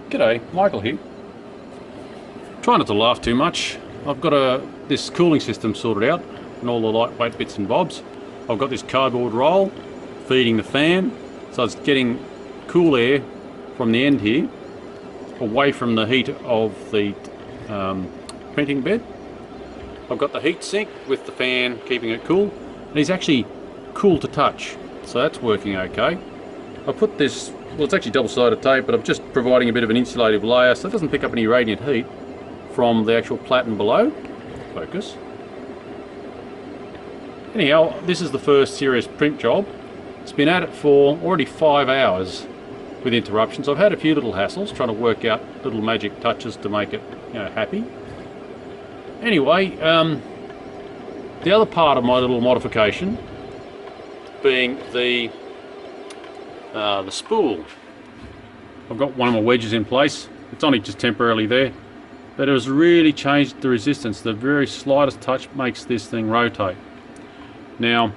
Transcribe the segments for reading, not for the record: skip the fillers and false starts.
G'day, Michael here. Try not to laugh too much. I've got this cooling system sorted out and all the lightweight bits and bobs. I've got this cardboard roll feeding the fan, so it's getting cool air from the end here away from the heat of the printing bed. I've got the heat sink with the fan keeping it cool, and it's actually cool to touch, so that's working okay. I put this, well, it's actually double-sided tape, but I'm just providing a bit of an insulative layer so it doesn't pick up any radiant heat from the actual platen below. Focus. Anyhow, this is the first serious print job. It's been at it for already 5 hours with interruptions. I've had a few little hassles trying to work out little magic touches to make it, happy. Anyway, the other part of my little modification being the spool. I've got one of my wedges in place. It's only just temporarily there, but it has really changed the resistance. The very slightest touch makes this thing rotate. Now,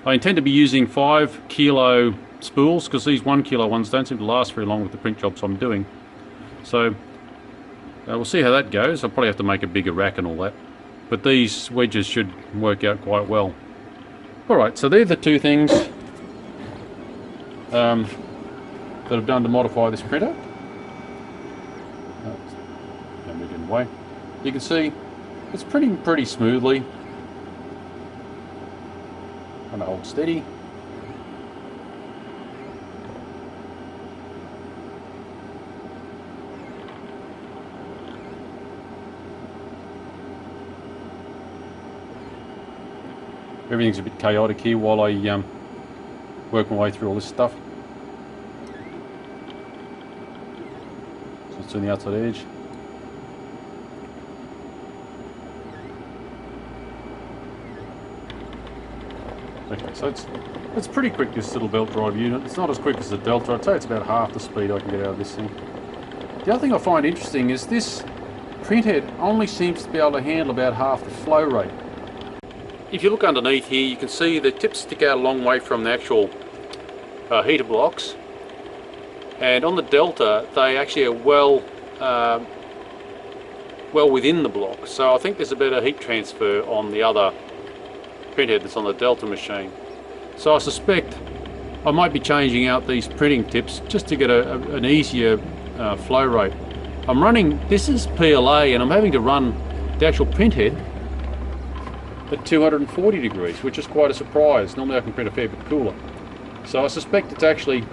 I intend to be using 5 kilo spools because these 1 kilo ones don't seem to last very long with the print jobs I'm doing. So we'll see how that goes. I'll probably have to make a bigger rack and all that, but these wedges should work out quite well. Alright, so they're the two things that I've done to modify this printer. Don't move in the way. You can see it's printing pretty smoothly. I'm going to hold steady. Everything's a bit chaotic here while I work my way through all this stuff. So it's on the outside edge. Okay, so it's pretty quick, this little belt drive unit. It's not as quick as the Delta. I'd say it's about half the speed I can get out of this thing. The other thing I find interesting is this printhead only seems to be able to handle about half the flow rate. If you look underneath here, you can see the tips stick out a long way from the actual heater blocks, and on the Delta they actually are well within the block, so I think there's a better heat transfer on the other printhead that's on the Delta machine. So I suspect I might be changing out these printing tips just to get an easier flow rate. I'm running, this is PLA, and I'm having to run the actual printhead at 240 degrees, which is quite a surprise. Normally I can print a fair bit cooler. So I suspect it's actually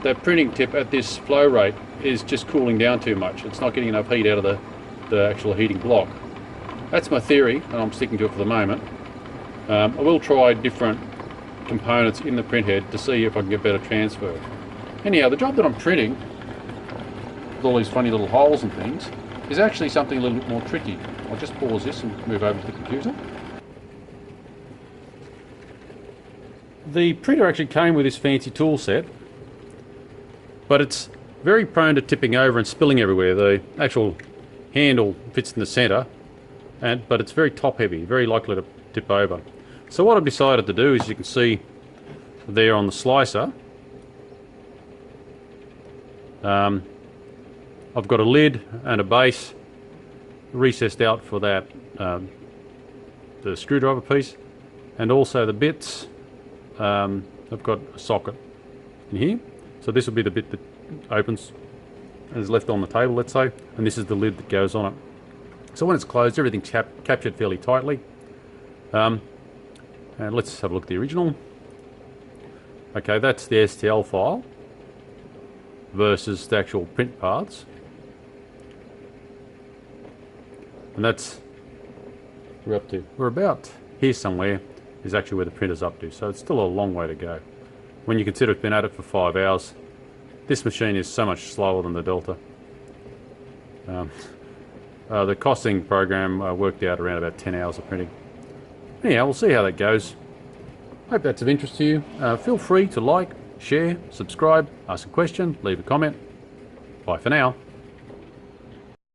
that printing tip at this flow rate is just cooling down too much. It's not getting enough heat out of the actual heating block. That's my theory, and I'm sticking to it for the moment. I will try different components in the printhead to see if I can get better transfer. Anyhow, the job that I'm printing, with all these funny little holes and things, is actually something a little bit more tricky. I'll just pause this and move over to the computer. The printer actually came with this fancy tool set, but it's very prone to tipping over and spilling everywhere. The actual handle fits in the centre, but it's very top heavy, very likely to tip over. So what I've decided to do is, you can see there on the slicer, I've got a lid and a base recessed out for that, the screwdriver piece, and also the bits. I've got a socket in here, so this will be the bit that opens and is left on the table, let's say, and this is the lid that goes on it. So when it's closed, everything's captured fairly tightly. And let's have a look at the original. Okay, that's the STL file versus the actual print paths, and that's we're about here somewhere is actually where the printer's up to, so it's still a long way to go. When you consider it's been at it for 5 hours, this machine is so much slower than the Delta. The costing program worked out around about 10 hours of printing. Anyhow, we'll see how that goes. Hope that's of interest to you. Feel free to like, share, subscribe, ask a question, leave a comment. Bye for now.